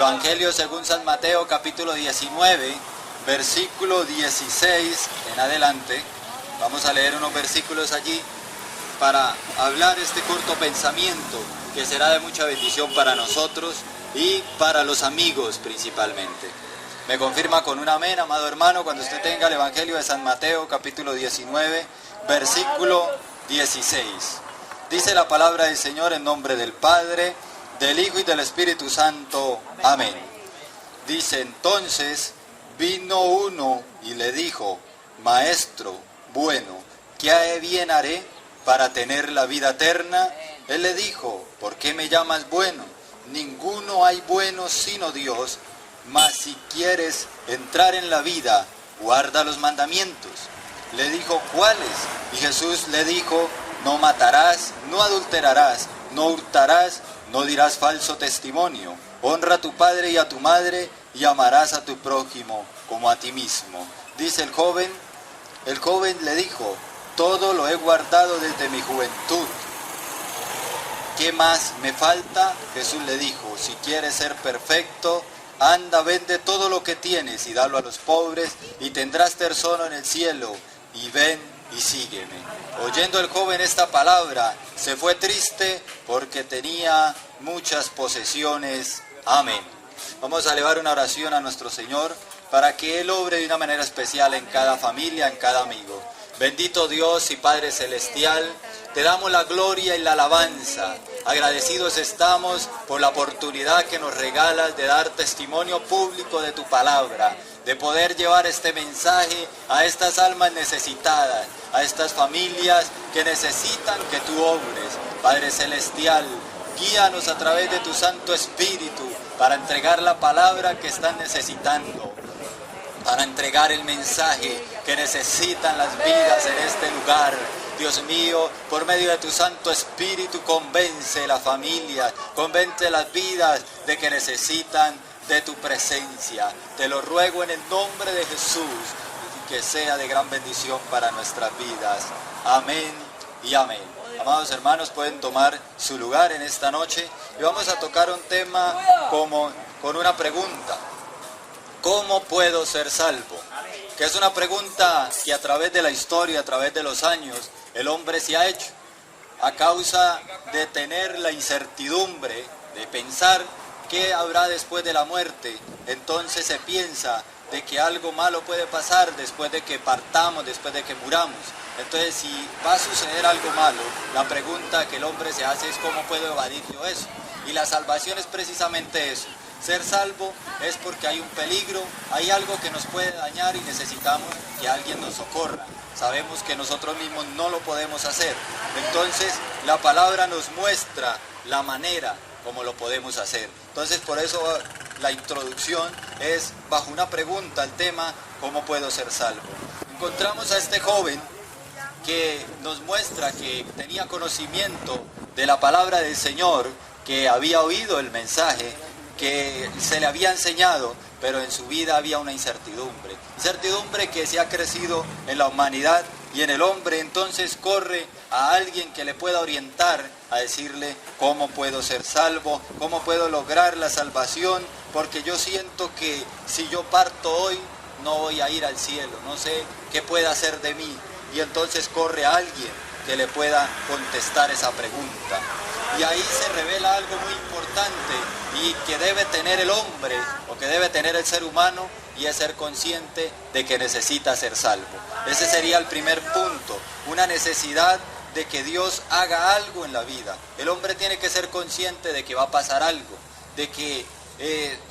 Evangelio según San Mateo, capítulo 19, versículo 16 en adelante. Vamos a leer unos versículos allí para hablar este corto pensamiento que será de mucha bendición para nosotros y para los amigos principalmente. Me confirma con un amén, amado hermano, cuando usted tenga el Evangelio de San Mateo, capítulo 19, versículo 16. Dice la palabra del Señor en nombre del Padre, del Hijo y del Espíritu Santo. Amén. Dice entonces, vino uno y le dijo, Maestro, bueno, ¿qué bien haré para tener la vida eterna? Él le dijo, ¿por qué me llamas bueno? Ninguno hay bueno sino Dios, mas si quieres entrar en la vida, guarda los mandamientos. Le dijo, ¿cuáles? Y Jesús le dijo, no matarás, no adulterarás, no hurtarás, no dirás falso testimonio, honra a tu padre y a tu madre, y amarás a tu prójimo como a ti mismo. Dice el joven le dijo, todo lo he guardado desde mi juventud. ¿Qué más me falta? Jesús le dijo, si quieres ser perfecto, anda, vende todo lo que tienes y dalo a los pobres, y tendrás tesoro en el cielo, y ven y sígueme. Oyendo el joven esta palabra, se fue triste porque tenía muchas posesiones. Amén. Vamos a elevar una oración a nuestro Señor para que Él obre de una manera especial en cada familia, en cada amigo. Bendito Dios y Padre Celestial, te damos la gloria y la alabanza. Agradecidos estamos por la oportunidad que nos regalas de dar testimonio público de tu palabra, de poder llevar este mensaje a estas almas necesitadas, a estas familias que necesitan que tú obres. Padre Celestial, guíanos a través de tu Santo Espíritu para entregar la palabra que están necesitando, para entregar el mensaje que necesitan las vidas en este lugar. Dios mío, por medio de tu Santo Espíritu, convence la familia, convence las vidas de que necesitan de tu presencia. Te lo ruego en el nombre de Jesús, y que sea de gran bendición para nuestras vidas. Amén y amén. Amados hermanos, pueden tomar su lugar en esta noche y vamos a tocar un tema con una pregunta. ¿Cómo puedo ser salvo? Que es una pregunta que a través de la historia, a través de los años, el hombre se ha hecho. A causa de tener la incertidumbre, de pensar qué habrá después de la muerte, entonces se piensa de que algo malo puede pasar después de que partamos, después de que muramos. Entonces, si va a suceder algo malo, la pregunta que el hombre se hace es ¿cómo puedo evadir yo eso? Y la salvación es precisamente eso. Ser salvo es porque hay un peligro, hay algo que nos puede dañar y necesitamos que alguien nos socorra. Sabemos que nosotros mismos no lo podemos hacer. Entonces, la palabra nos muestra la manera como lo podemos hacer. Entonces, por eso la introducción es bajo una pregunta al tema, ¿cómo puedo ser salvo? Encontramos a este joven que nos muestra que tenía conocimiento de la palabra del Señor, que había oído el mensaje, que se le había enseñado, pero en su vida había una incertidumbre que se ha crecido en la humanidad y en el hombre. Entonces corre a alguien que le pueda orientar, a decirle cómo puedo ser salvo, cómo puedo lograr la salvación, porque yo siento que si yo parto hoy no voy a ir al cielo, no sé qué puede hacer de mí. Y entonces corre a alguien que le pueda contestar esa pregunta. Y ahí se revela algo muy importante y que debe tener el hombre o que debe tener el ser humano, y es ser consciente de que necesita ser salvo. Ese sería el primer punto, una necesidad de que Dios haga algo en la vida. El hombre tiene que ser consciente de que va a pasar algo, de que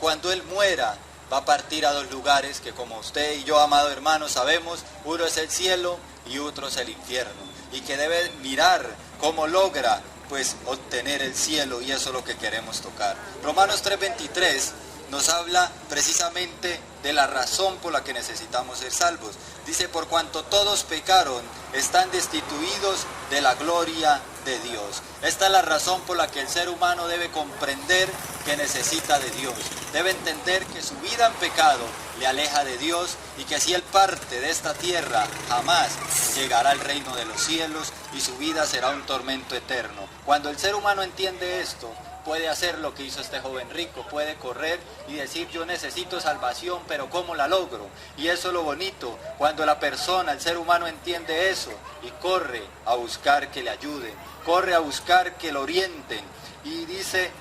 cuando él muera va a partir a dos lugares que, como usted y yo, amado hermano, sabemos, uno es el cielo y otro es el infierno, y que debe mirar cómo logra pues obtener el cielo, y eso es lo que queremos tocar. Romanos 3:23 nos habla precisamente de la razón por la que necesitamos ser salvos. Dice, por cuanto todos pecaron, están destituidos de la gloria de Dios. Esta es la razón por la que el ser humano debe comprender que necesita de Dios. Debe entender que su vida en pecado le aleja de Dios y que si él parte de esta tierra jamás llegará al reino de los cielos y su vida será un tormento eterno. Cuando el ser humano entiende esto, puede hacer lo que hizo este joven rico, puede correr y decir yo necesito salvación, pero ¿cómo la logro? Y eso es lo bonito, cuando la persona, el ser humano entiende eso y corre a buscar que le ayuden, corre a buscar que lo orienten y dice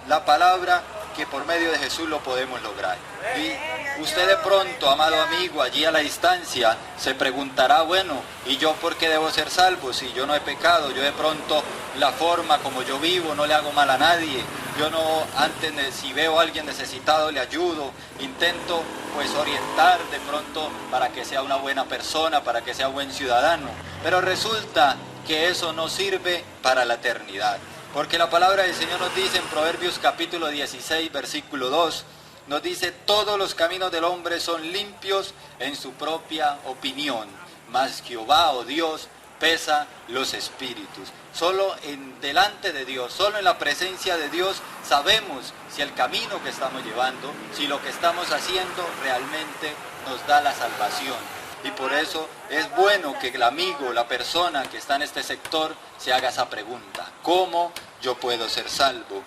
la palabra que por medio de Jesús lo podemos lograr. Y usted de pronto, amado amigo, allí a la distancia, se preguntará, bueno, ¿y yo por qué debo ser salvo? Si yo no he pecado, yo de pronto la forma como yo vivo, no le hago mal a nadie, yo no, antes si veo a alguien necesitado le ayudo, intento pues orientar de pronto para que sea una buena persona, para que sea buen ciudadano, pero resulta que eso no sirve para la eternidad. Porque la palabra del Señor nos dice en Proverbios capítulo 16, versículo 2, nos dice, todos los caminos del hombre son limpios en su propia opinión, mas Jehová o Dios pesa los espíritus. Solo delante de Dios, solo en la presencia de Dios sabemos si el camino que estamos llevando, si lo que estamos haciendo realmente nos da la salvación. Y por eso es bueno que el amigo, la persona que está en este sector, se haga esa pregunta. ¿Cómo yo puedo ser salvo?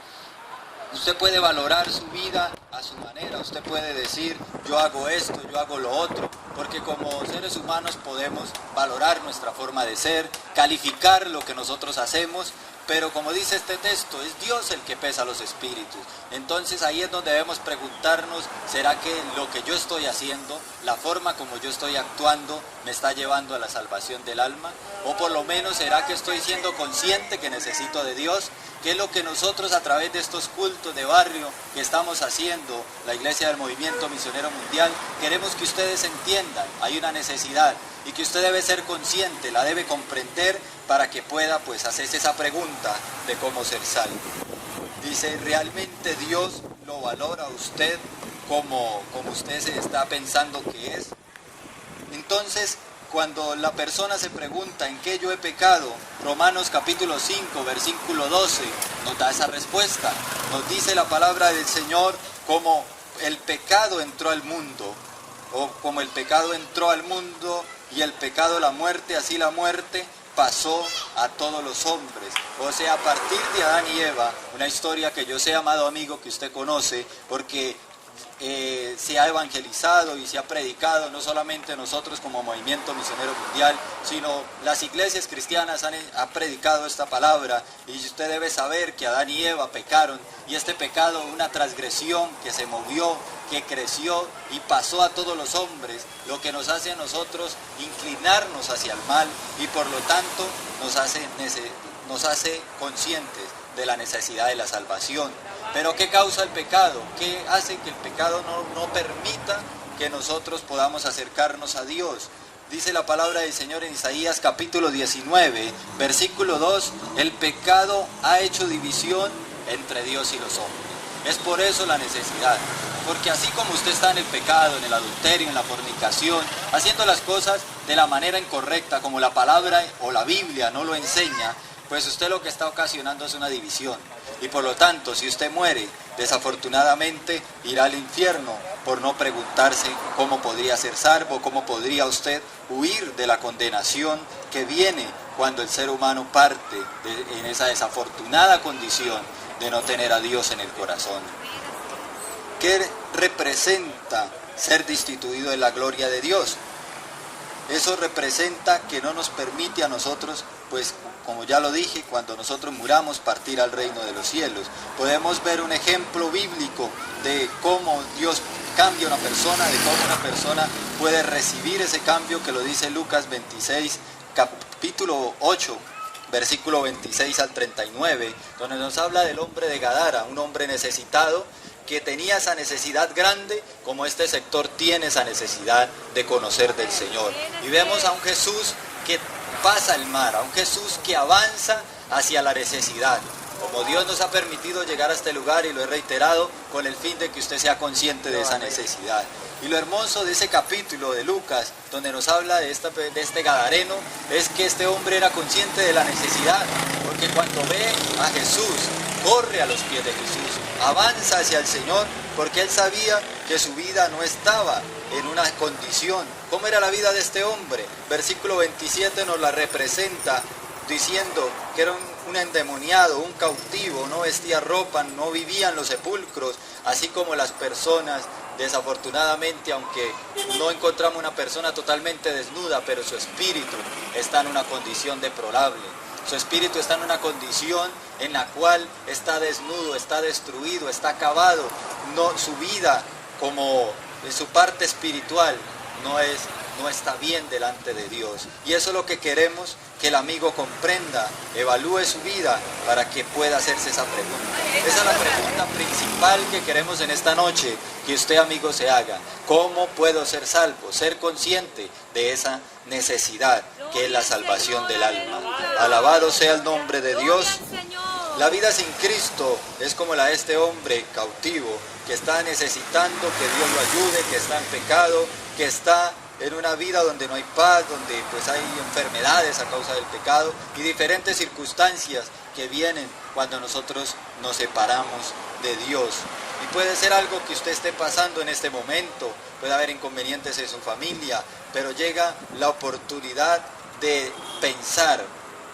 Usted puede valorar su vida a su manera, usted puede decir, yo hago esto, yo hago lo otro, porque como seres humanos podemos valorar nuestra forma de ser, calificar lo que nosotros hacemos, pero como dice este texto, es Dios el que pesa los espíritus. Entonces ahí es donde debemos preguntarnos, ¿será que lo que yo estoy haciendo, la forma como yo estoy actuando, me está llevando a la salvación del alma? O por lo menos, ¿será que estoy siendo consciente que necesito de Dios? ¿Qué es lo que nosotros a través de estos cultos de barrio que estamos haciendo, la Iglesia del Movimiento Misionero Mundial, queremos que ustedes entiendan? Hay una necesidad y que usted debe ser consciente, la debe comprender para que pueda pues hacerse esa pregunta de cómo ser salvo. Dice, ¿realmente Dios lo valora a usted como usted se está pensando que es? Entonces, cuando la persona se pregunta en qué yo he pecado, Romanos capítulo 5, versículo 12, nos da esa respuesta. Nos dice la palabra del Señor como el pecado entró al mundo, o como el pecado entró al mundo y el pecado la muerte, así la muerte pasó a todos los hombres. O sea, a partir de Adán y Eva, una historia que yo sé, amado amigo, que usted conoce, porque se ha evangelizado y se ha predicado, no solamente nosotros como Movimiento Misionero Mundial, sino las iglesias cristianas han predicado esta palabra, y usted debe saber que Adán y Eva pecaron, y este pecado, una transgresión que se movió, que creció y pasó a todos los hombres, lo que nos hace a nosotros inclinarnos hacia el mal, y por lo tanto nos hace conscientes de la necesidad de la salvación. Pero ¿qué causa el pecado? ¿Qué hace que el pecado no permita que nosotros podamos acercarnos a Dios? Dice la palabra del Señor en Isaías capítulo 19, versículo 2, el pecado ha hecho división entre Dios y los hombres. Es por eso la necesidad, porque así como usted está en el pecado, en el adulterio, en la fornicación, haciendo las cosas de la manera incorrecta, como la palabra o la Biblia no lo enseña, pues usted lo que está ocasionando es una división. Y por lo tanto, si usted muere, desafortunadamente irá al infierno por no preguntarse cómo podría ser salvo, cómo podría usted huir de la condenación que viene cuando el ser humano parte en esa desafortunada condición de no tener a Dios en el corazón. ¿Qué representa ser destituido de la gloria de Dios? Eso representa que no nos permite a nosotros, pues como ya lo dije, cuando nosotros muramos, partir al reino de los cielos. Podemos ver un ejemplo bíblico de cómo Dios cambia a una persona, de cómo una persona puede recibir ese cambio, que lo dice Lucas 26, capítulo 8, versículo 26 al 39, donde nos habla del hombre de Gadara, un hombre necesitado, que tenía esa necesidad grande, como este sector tiene esa necesidad de conocer del Señor. Y vemos a un Jesús que pasa el mar, a un Jesús que avanza hacia la necesidad. Como Dios nos ha permitido llegar a este lugar, y lo he reiterado, con el fin de que usted sea consciente de esa necesidad. Y lo hermoso de ese capítulo de Lucas, donde nos habla de este gadareno, es que este hombre era consciente de la necesidad, porque cuando ve a Jesús, corre a los pies de Jesús, avanza hacia el Señor, porque él sabía que su vida no estaba en una condición. ¿Cómo era la vida de este hombre? Versículo 27 nos la representa diciendo que era un endemoniado, un cautivo, no vestía ropa, no vivía en los sepulcros, así como las personas, desafortunadamente, aunque no encontramos una persona totalmente desnuda, pero su espíritu está en una condición deplorable. Su espíritu está en una condición en la cual está desnudo, está destruido, está acabado. No, su vida, como en su parte espiritual, no está bien delante de Dios. Y eso es lo que queremos que el amigo comprenda, evalúe su vida para que pueda hacerse esa pregunta. Esa es la pregunta principal que queremos en esta noche, que usted, amigo, se haga. ¿Cómo puedo ser salvo? Ser consciente de esa necesidad que es la salvación del alma. Alabado sea el nombre de Dios. La vida sin Cristo es como la de este hombre cautivo que está necesitando que Dios lo ayude, que está en pecado, que está en una vida donde no hay paz, donde pues hay enfermedades a causa del pecado y diferentes circunstancias que vienen cuando nosotros nos separamos de Dios. Y puede ser algo que usted esté pasando en este momento, puede haber inconvenientes en su familia, pero llega la oportunidad de pensar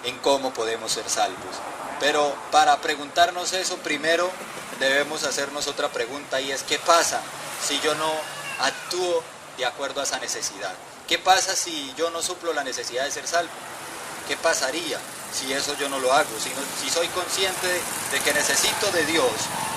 en cómo podemos ser salvos. Pero para preguntarnos eso, primero debemos hacernos otra pregunta, y es: ¿qué pasa si yo no actúo de acuerdo a esa necesidad? ¿Qué pasa si yo no suplo la necesidad de ser salvo? ¿Qué pasaría si eso yo no lo hago? Si soy consciente de que necesito de Dios,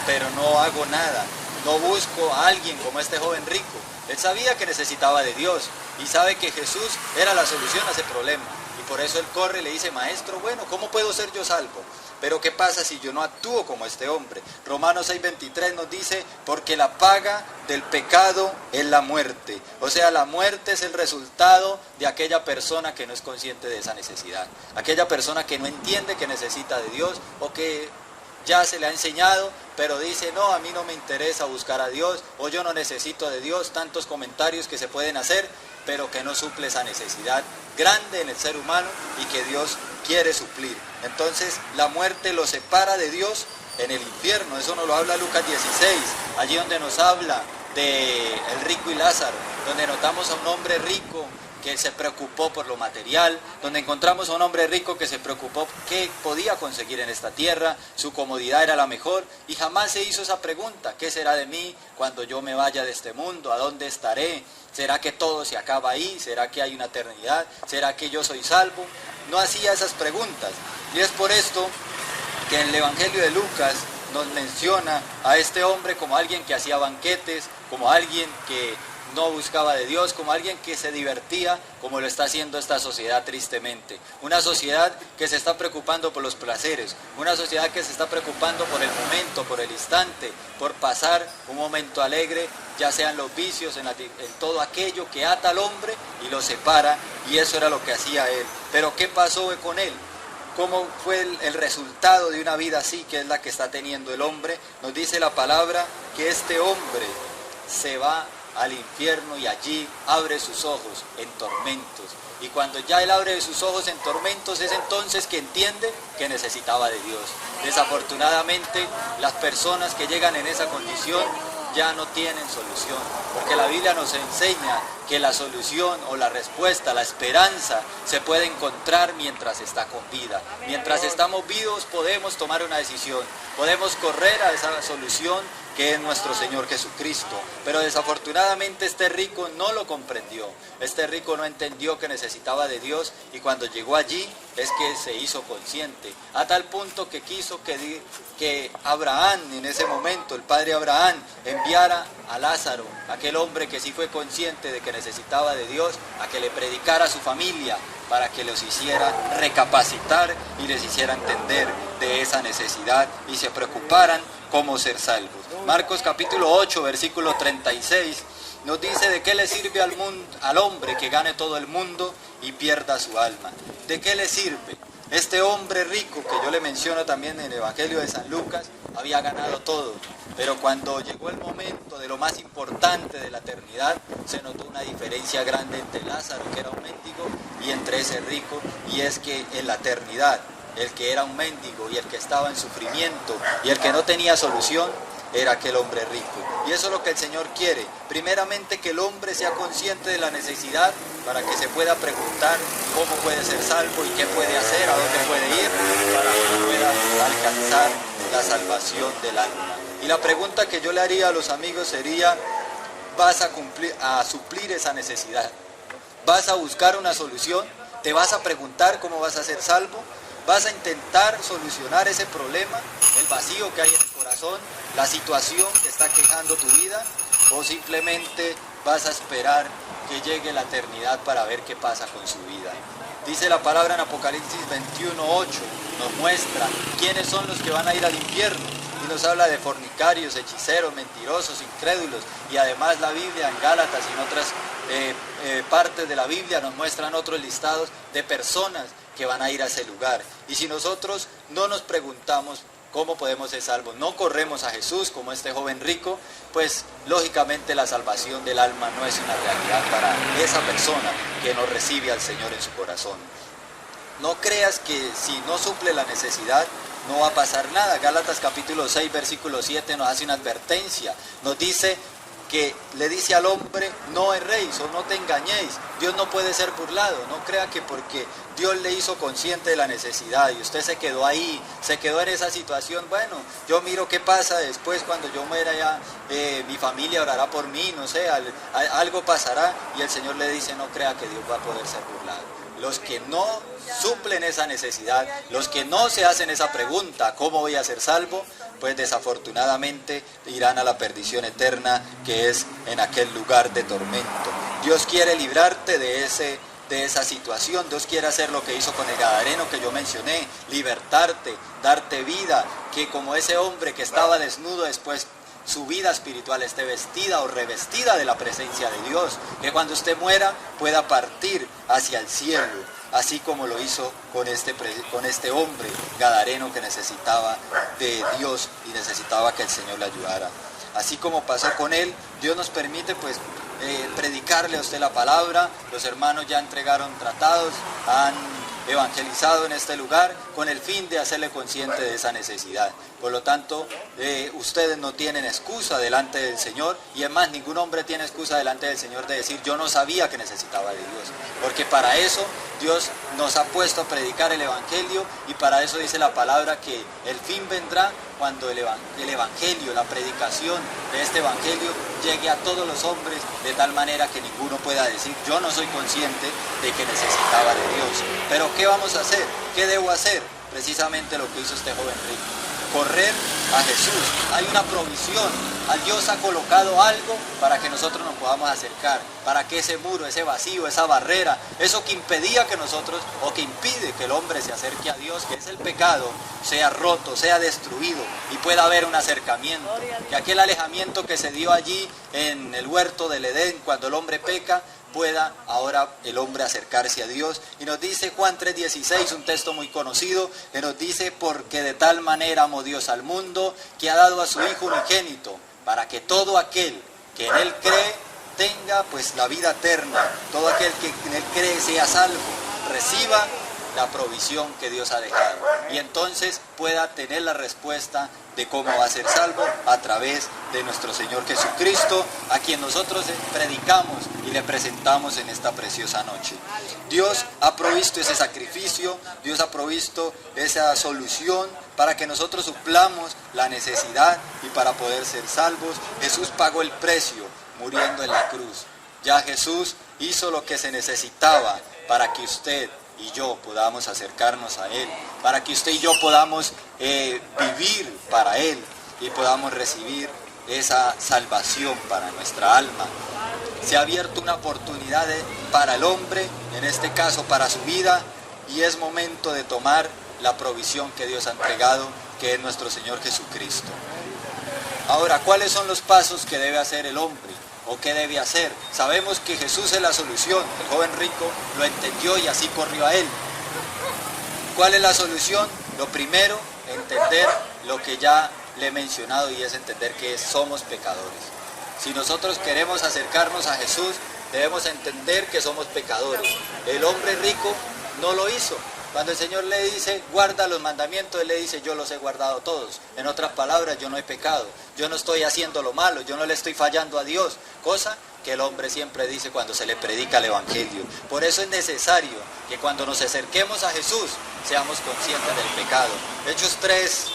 pero no hago nada, no busco a alguien como este joven rico. Él sabía que necesitaba de Dios y sabe que Jesús era la solución a ese problema. Y por eso él corre y le dice: maestro, bueno, ¿cómo puedo ser yo salvo? Pero ¿qué pasa si yo no actúo como este hombre? Romanos 6:23 nos dice: porque la paga del pecado es la muerte. O sea, la muerte es el resultado de aquella persona que no es consciente de esa necesidad. Aquella persona que no entiende que necesita de Dios, o que ya se le ha enseñado, pero dice: no, a mí no me interesa buscar a Dios, o yo no necesito de Dios. Tantos comentarios que se pueden hacer, pero que no suple esa necesidad grande en el ser humano y que Dios quiere suplir. Entonces la muerte lo separa de Dios en el infierno. Eso nos lo habla Lucas 16, allí donde nos habla de el rico y Lázaro, donde notamos a un hombre rico que se preocupó por lo material, donde encontramos a un hombre rico que se preocupó qué podía conseguir en esta tierra, su comodidad era la mejor, y jamás se hizo esa pregunta: ¿qué será de mí cuando yo me vaya de este mundo? ¿A dónde estaré? ¿Será que todo se acaba ahí? ¿Será que hay una eternidad? ¿Será que yo soy salvo? No hacía esas preguntas, y es por esto que en el Evangelio de Lucas nos menciona a este hombre como alguien que hacía banquetes, como alguien que no buscaba de Dios, como alguien que se divertía, como lo está haciendo esta sociedad tristemente. Una sociedad que se está preocupando por los placeres, una sociedad que se está preocupando por el momento, por el instante, por pasar un momento alegre, ya sean los vicios, en todo aquello que ata al hombre y lo separa, y eso era lo que hacía él. Pero ¿qué pasó con él? ¿Cómo fue el resultado de una vida así, que es la que está teniendo el hombre? Nos dice la palabra que este hombre se va al infierno y allí abre sus ojos en tormentos. Y cuando ya él abre sus ojos en tormentos, es entonces que entiende que necesitaba de Dios. Desafortunadamente, las personas que llegan en esa condición ya no tienen solución, porque la Biblia nos enseña que la solución o la respuesta, la esperanza, se puede encontrar mientras está con vida. Mientras estamos vivos podemos tomar una decisión, podemos correr a esa solución que es nuestro Señor Jesucristo. Pero desafortunadamente este rico no lo comprendió, este rico no entendió que necesitaba de Dios, y cuando llegó allí es que se hizo consciente, a tal punto que quiso que Abraham, en ese momento el padre Abraham, enviara a Lázaro, aquel hombre que sí fue consciente de que necesitaba de Dios, a que le predicara a su familia, para que los hiciera recapacitar y les hiciera entender de esa necesidad y se preocuparan cómo ser salvos. Marcos capítulo 8, versículo 36, nos dice: ¿de qué le sirve al hombre que gane todo el mundo y pierda su alma? ¿De qué le sirve? Este hombre rico, que yo le menciono también en el Evangelio de San Lucas, había ganado todo, pero cuando llegó el momento de lo más importante de la eternidad, se notó una diferencia grande entre Lázaro, que era un mendigo, y entre ese rico, y es que en la eternidad, el que era un mendigo y el que estaba en sufrimiento y el que no tenía solución, era aquel hombre rico. Y eso es lo que el Señor quiere. Primeramente, que el hombre sea consciente de la necesidad para que se pueda preguntar cómo puede ser salvo y qué puede hacer, a dónde puede ir para que pueda alcanzar la salvación del alma. Y la pregunta que yo le haría a los amigos sería: ¿vas a suplir esa necesidad? ¿Vas a buscar una solución? ¿Te vas a preguntar cómo vas a ser salvo? ¿Vas a intentar solucionar ese problema, el vacío que hay en el corazón, la situación que está quejando tu vida? ¿O simplemente vas a esperar que llegue la eternidad para ver qué pasa con su vida? Dice la palabra en Apocalipsis 21:8, nos muestra quiénes son los que van a ir al infierno. Y nos habla de fornicarios, hechiceros, mentirosos, incrédulos. Y además la Biblia en Gálatas y en otras partes de la Biblia nos muestran otros listados de personas que van a ir a ese lugar. Y si nosotros no nos preguntamos cómo podemos ser salvos, no corremos a Jesús como este joven rico, pues lógicamente la salvación del alma no es una realidad para esa persona que no recibe al Señor en su corazón. No creas que si no suple la necesidad no va a pasar nada. Gálatas capítulo 6 versículo 7 nos hace una advertencia, nos dice que le dice al hombre: no erréis o no te engañéis, Dios no puede ser burlado. No crea que porque Dios le hizo consciente de la necesidad y usted se quedó ahí, se quedó en esa situación, bueno, yo miro qué pasa después cuando yo muera, ya mi familia orará por mí, no sé, algo pasará. Y el Señor le dice: no crea que Dios va a poder ser burlado. Los que no suplen esa necesidad, los que no se hacen esa pregunta, ¿cómo voy a ser salvo?, pues desafortunadamente irán a la perdición eterna, que es en aquel lugar de tormento. Dios quiere librarte de esa situación. Dios quiere hacer lo que hizo con el gadareno que yo mencioné, libertarte, darte vida, que como ese hombre que estaba desnudo, después su vida espiritual esté vestida o revestida de la presencia de Dios, que cuando usted muera pueda partir hacia el cielo, así como lo hizo con este hombre gadareno que necesitaba de Dios y necesitaba que el Señor le ayudara. Así como pasó con él, Dios nos permite pues predicarle a usted la palabra. Los hermanos ya entregaron tratados, han evangelizado en este lugar con el fin de hacerle consciente de esa necesidad. Por lo tanto, ustedes no tienen excusa delante del Señor, y es más, ningún hombre tiene excusa delante del Señor de decir: yo no sabía que necesitaba de Dios, porque para eso Dios nos ha puesto a predicar el Evangelio, y para eso dice la palabra que el fin vendrá cuando el Evangelio, la predicación de este Evangelio llegue a todos los hombres, de tal manera que ninguno pueda decir: yo no soy consciente de que necesitaba de Dios. Pero ¿qué vamos a hacer? ¿Qué debo hacer? Precisamente lo que hizo este joven rico: correr a Jesús. Hay una provisión. Dios ha colocado algo para que nosotros nos podamos acercar, para que ese muro, ese vacío, esa barrera, eso que impedía que nosotros, o que impide que el hombre se acerque a Dios, que es el pecado, sea roto, sea destruido y pueda haber un acercamiento. Que aquel alejamiento que se dio allí en el huerto del Edén cuando el hombre peca, pueda ahora el hombre acercarse a Dios. Y nos dice Juan 3:16, un texto muy conocido, que nos dice: porque de tal manera amó Dios al mundo, que ha dado a su Hijo unigénito, para que todo aquel que en Él cree tenga pues la vida eterna. Todo aquel que en Él cree sea salvo, reciba la provisión que Dios ha dejado, y entonces pueda tener la respuesta de cómo va a ser salvo a través de nuestro Señor Jesucristo, a quien nosotros predicamos y le presentamos en esta preciosa noche. Dios ha provisto ese sacrificio, Dios ha provisto esa solución para que nosotros suplamos la necesidad y para poder ser salvos. Jesús pagó el precio muriendo en la cruz. Ya Jesús hizo lo que se necesitaba para que usted y yo podamos acercarnos a Él, para que usted y yo podamos vivir para Él y podamos recibir esa salvación para nuestra alma. Se ha abierto una oportunidad para el hombre, en este caso para su vida, y es momento de tomar la provisión que Dios ha entregado, que es nuestro Señor Jesucristo. Ahora, ¿cuáles son los pasos que debe hacer el hombre? ¿O qué debe hacer? Sabemos que Jesús es la solución. El joven rico lo entendió y así corrió a Él. ¿Cuál es la solución? Lo primero, entender lo que ya le he mencionado, y es entender que somos pecadores. Si nosotros queremos acercarnos a Jesús, debemos entender que somos pecadores. El hombre rico no lo hizo. Cuando el Señor le dice, guarda los mandamientos, Él le dice, yo los he guardado todos. En otras palabras, yo no he pecado, yo no estoy haciendo lo malo, yo no le estoy fallando a Dios. Cosa que el hombre siempre dice cuando se le predica el Evangelio. Por eso es necesario que cuando nos acerquemos a Jesús, seamos conscientes del pecado. Hechos 3,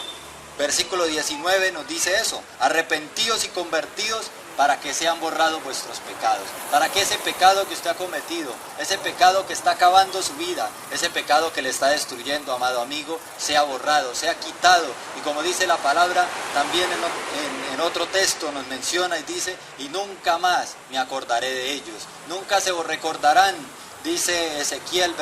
versículo 19 nos dice eso. Arrepentíos y convertíos para que sean borrados vuestros pecados, para que ese pecado que usted ha cometido, ese pecado que está acabando su vida, ese pecado que le está destruyendo, amado amigo, sea borrado, sea quitado. Y como dice la palabra, también en otro texto nos menciona y dice, y nunca más me acordaré de ellos, nunca se recordarán. Dice Ezequiel,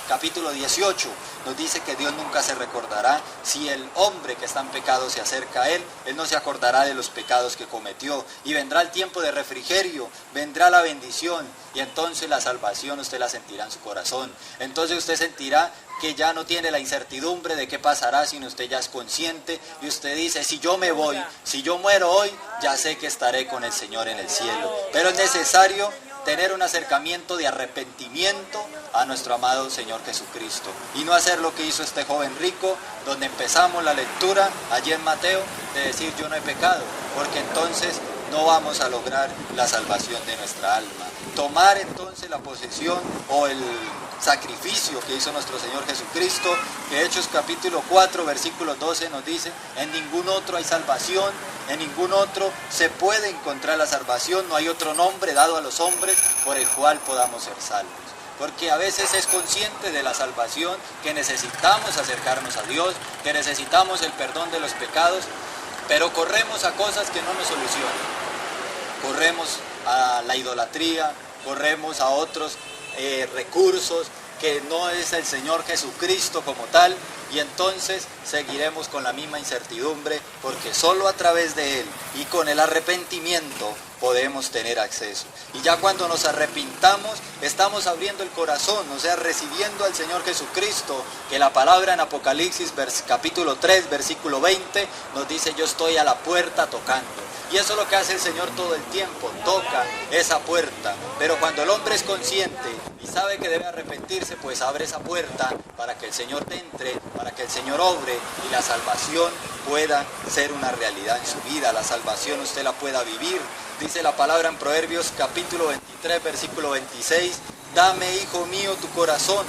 capítulo 18, nos dice que Dios nunca se recordará. Si el hombre que está en pecado se acerca a Él, Él no se acordará de los pecados que cometió. Y vendrá el tiempo de refrigerio, vendrá la bendición, y entonces la salvación usted la sentirá en su corazón. Entonces usted sentirá que ya no tiene la incertidumbre de qué pasará, sino usted ya es consciente, y usted dice, si yo me voy, si yo muero hoy, ya sé que estaré con el Señor en el cielo. Pero es necesario tener un acercamiento de arrepentimiento a nuestro amado Señor Jesucristo y no hacer lo que hizo este joven rico, donde empezamos la lectura allí en Mateo, de decir yo no he pecado, porque entonces no vamos a lograr la salvación de nuestra alma. Tomar entonces la posesión o el sacrificio que hizo nuestro Señor Jesucristo, que Hechos capítulo 4 versículo 12 nos dice, en ningún otro hay salvación, en ningún otro se puede encontrar la salvación, no hay otro nombre dado a los hombres por el cual podamos ser salvos. Porque a veces es consciente de la salvación, que necesitamos acercarnos a Dios, que necesitamos el perdón de los pecados, pero corremos a cosas que no nos solucionan. Corremos a la idolatría, corremos a otros recursos que no es el Señor Jesucristo como tal, y entonces seguiremos con la misma incertidumbre, porque solo a través de Él y con el arrepentimiento podemos tener acceso. Y ya cuando nos arrepintamos, estamos abriendo el corazón, o sea, recibiendo al Señor Jesucristo, que la palabra en Apocalipsis capítulo 3, versículo 20, nos dice, yo estoy a la puerta tocando. Y eso es lo que hace el Señor todo el tiempo, toca esa puerta. Pero cuando el hombre es consciente y sabe que debe arrepentirse, pues abre esa puerta para que el Señor te entre, para que el Señor obre y la salvación pueda ser una realidad en su vida. La salvación usted la pueda vivir. Dice la palabra en Proverbios capítulo 23, versículo 26, dame, hijo mío, tu corazón.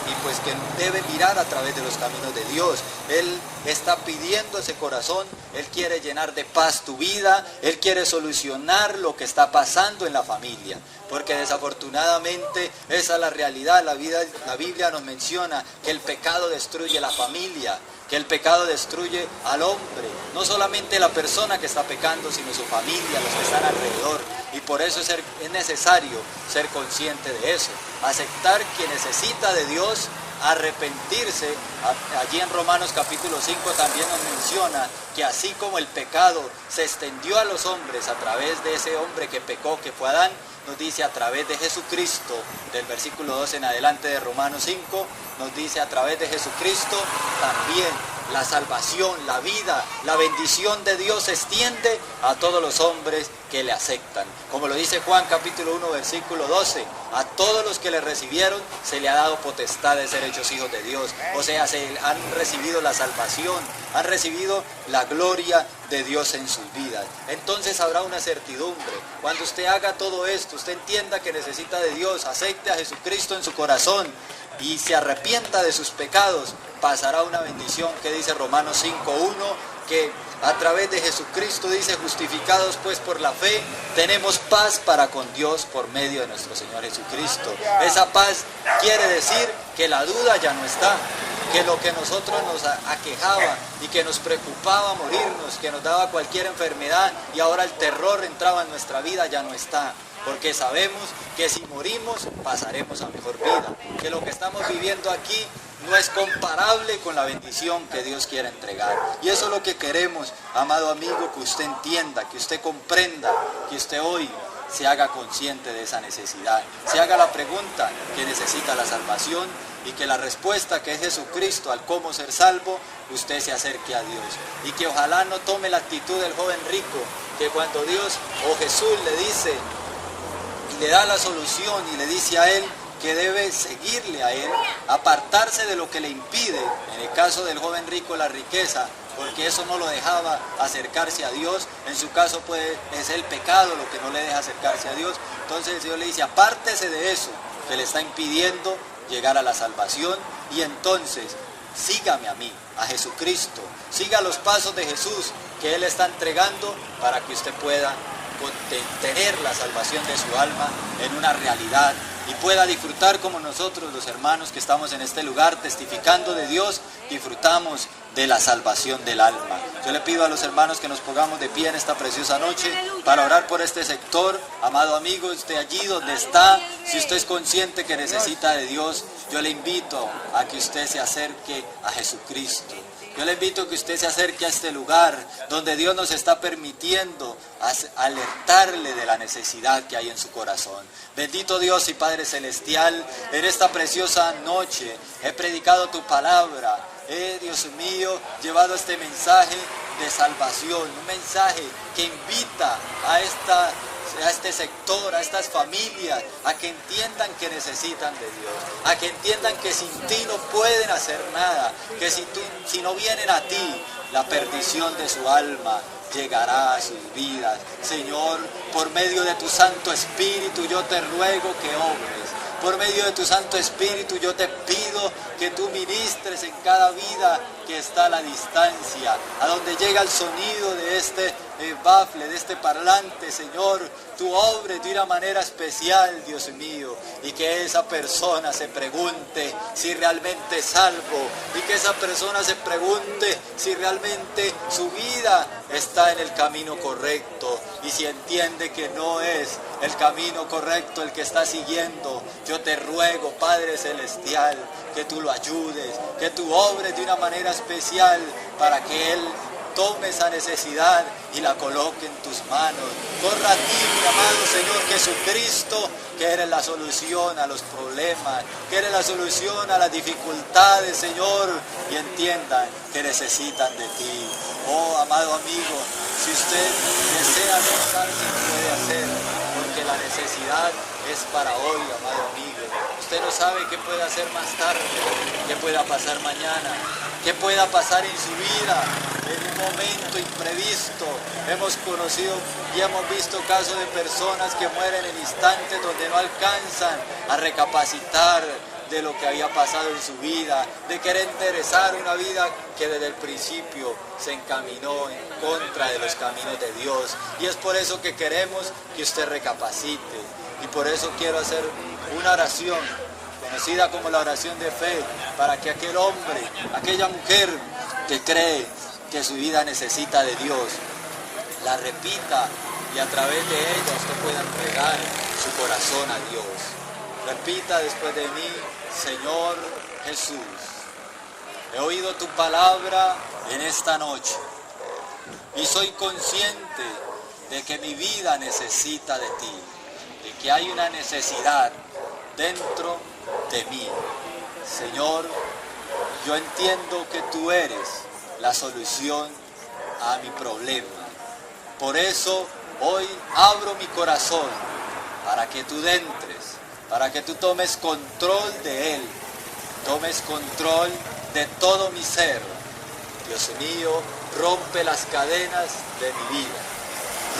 Y pues que debe mirar a través de los caminos de Dios. Él está pidiendo ese corazón, Él quiere llenar de paz tu vida, Él quiere solucionar lo que está pasando en la familia. Porque desafortunadamente esa es la realidad. La Biblia nos menciona que el pecado destruye la familia, que el pecado destruye al hombre, no solamente la persona que está pecando, sino su familia, los que están alrededor. Y por eso es necesario ser consciente de eso, aceptar que necesita de Dios, arrepentirse. Allí en Romanos capítulo 5 también nos menciona que así como el pecado se extendió a los hombres a través de ese hombre que pecó, que fue Adán, nos dice a través de Jesucristo, del versículo 12 en adelante de Romanos 5, nos dice a través de Jesucristo también la salvación, la vida, la bendición de Dios se extiende a todos los hombres que le aceptan. Como lo dice Juan capítulo 1 versículo 12, a todos los que le recibieron se le ha dado potestad de ser hechos hijos de Dios. O sea, han recibido la salvación, han recibido la gloria de Dios en sus vidas. Entonces habrá una certidumbre. Cuando usted haga todo esto, usted entienda que necesita de Dios, acepte a Jesucristo en su corazón y se arrepienta de sus pecados, pasará una bendición que dice Romanos 5:1, que a través de Jesucristo dice, justificados pues por la fe, tenemos paz para con Dios por medio de nuestro Señor Jesucristo. Esa paz quiere decir que la duda ya no está, que lo que nosotros nos aquejaba y que nos preocupaba morirnos, que nos daba cualquier enfermedad y ahora el terror entraba en nuestra vida, ya no está. Porque sabemos que si morimos pasaremos a mejor vida, que lo que estamos viviendo aquí no es comparable con la bendición que Dios quiere entregar. Y eso es lo que queremos, amado amigo, que usted entienda, que usted comprenda, que usted hoy se haga consciente de esa necesidad, se haga la pregunta que necesita la salvación y que la respuesta, que es Jesucristo, al cómo ser salvo, usted se acerque a Dios. Y que ojalá no tome la actitud del joven rico, que cuando Dios o Jesús le dice y le da la solución y le dice a él que debe seguirle a Él, apartarse de lo que le impide, en el caso del joven rico la riqueza, porque eso no lo dejaba acercarse a Dios. En su caso es el pecado lo que no le deja acercarse a Dios. Entonces el Señor le dice, apártese de eso que le está impidiendo llegar a la salvación, y entonces sígame a mí, a Jesucristo, siga los pasos de Jesús que Él está entregando para que usted pueda tener la salvación de su alma en una realidad y pueda disfrutar como nosotros los hermanos que estamos en este lugar testificando de Dios, disfrutamos de la salvación del alma. Yo le pido a los hermanos que nos pongamos de pie en esta preciosa noche para orar por este sector. Amado amigo, usted allí donde está, si usted es consciente que necesita de Dios, yo le invito a que usted se acerque a Jesucristo. Yo le invito a que usted se acerque a este lugar donde Dios nos está permitiendo alertarle de la necesidad que hay en su corazón. Bendito Dios y Padre Celestial, en esta preciosa noche he predicado tu palabra. Dios mío, llevado este mensaje de salvación, un mensaje que invita a este sector, a estas familias, a que entiendan que necesitan de Dios, a que entiendan que sin ti no pueden hacer nada, que si no vienen a ti, la perdición de su alma llegará a sus vidas. Señor, por medio de tu Santo Espíritu yo te ruego que obres. Por medio de tu Santo Espíritu yo te pido que tú ministres en cada vida que está a la distancia, a donde llega el sonido de este bafle, de este parlante, Señor, tú obres de una manera especial, Dios mío, y que esa persona se pregunte si realmente es salvo, y que esa persona se pregunte si realmente su vida está en el camino correcto, y si entiende que no es el camino correcto el que está siguiendo, yo te ruego, Padre Celestial, que tú lo ayudes, que tú obres de una manera especial para que Él tome esa necesidad y la coloque en tus manos. Corra a ti, mi amado Señor Jesucristo, que eres la solución a los problemas, que eres la solución a las dificultades, Señor, y entiendan que necesitan de ti. Oh, amado amigo, si usted desea acercarse, puede hacer, porque la necesidad es para hoy, amado amigo. Usted no sabe qué puede hacer más tarde, qué pueda pasar mañana, qué pueda pasar en su vida, en un momento imprevisto. Hemos conocido y hemos visto casos de personas que mueren en instantes donde no alcanzan a recapacitar de lo que había pasado en su vida, de querer enderezar una vida que desde el principio se encaminó en contra de los caminos de Dios. Y es por eso que queremos que usted recapacite. Y por eso quiero hacer una oración, conocida como la oración de fe, para que aquel hombre, aquella mujer que cree que su vida necesita de Dios, la repita y a través de ella usted pueda entregar su corazón a Dios. Repita después de mí: Señor Jesús, he oído tu palabra en esta noche y soy consciente de que mi vida necesita de ti, de que hay una necesidad dentro de mí. Señor, yo entiendo que tú eres la solución a mi problema. Por eso hoy abro mi corazón para que tú entres, para que tú tomes control de él, tomes control de todo mi ser. Dios mío, rompe las cadenas de mi vida,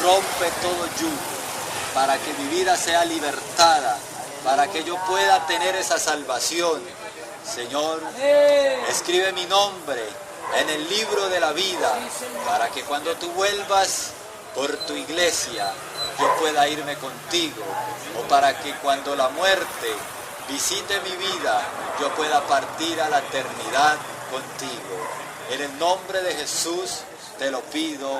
rompe todo yugo, para que mi vida sea libertada, para que yo pueda tener esa salvación. Señor, escribe mi nombre en el libro de la vida, para que cuando tú vuelvas por tu iglesia, yo pueda irme contigo, o para que cuando la muerte visite mi vida, yo pueda partir a la eternidad contigo. En el nombre de Jesús te lo pido.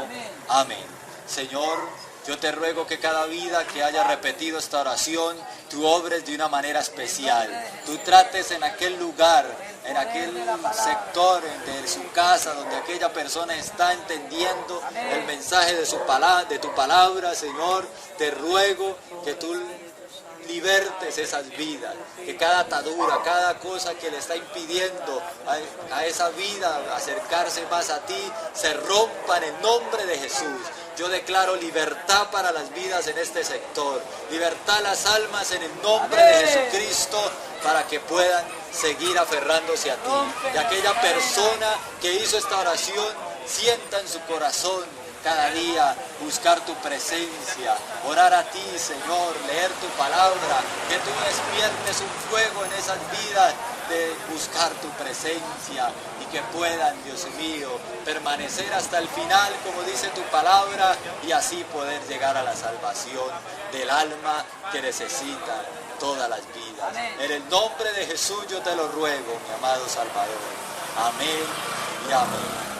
Amén. Señor, yo te ruego que cada vida que haya repetido esta oración, tú obres de una manera especial. Tú trates en aquel lugar, en aquel sector de su casa, donde aquella persona está entendiendo el mensaje de tu palabra, Señor. Te ruego que tú libertes esas vidas, que cada atadura, cada cosa que le está impidiendo a esa vida acercarse más a ti, se rompa en el nombre de Jesús. Yo declaro libertad para las vidas en este sector, libertad a las almas en el nombre de Jesucristo, para que puedan seguir aferrándose a ti. Y aquella persona que hizo esta oración sienta en su corazón cada día buscar tu presencia, orar a ti, Señor, leer tu palabra, que tú despiertes un fuego en esas vidas de buscar tu presencia y que puedan, Dios mío, permanecer hasta el final, como dice tu palabra, y así poder llegar a la salvación del alma que necesita todas las vidas. En el nombre de Jesús yo te lo ruego, mi amado Salvador. Amén y amén.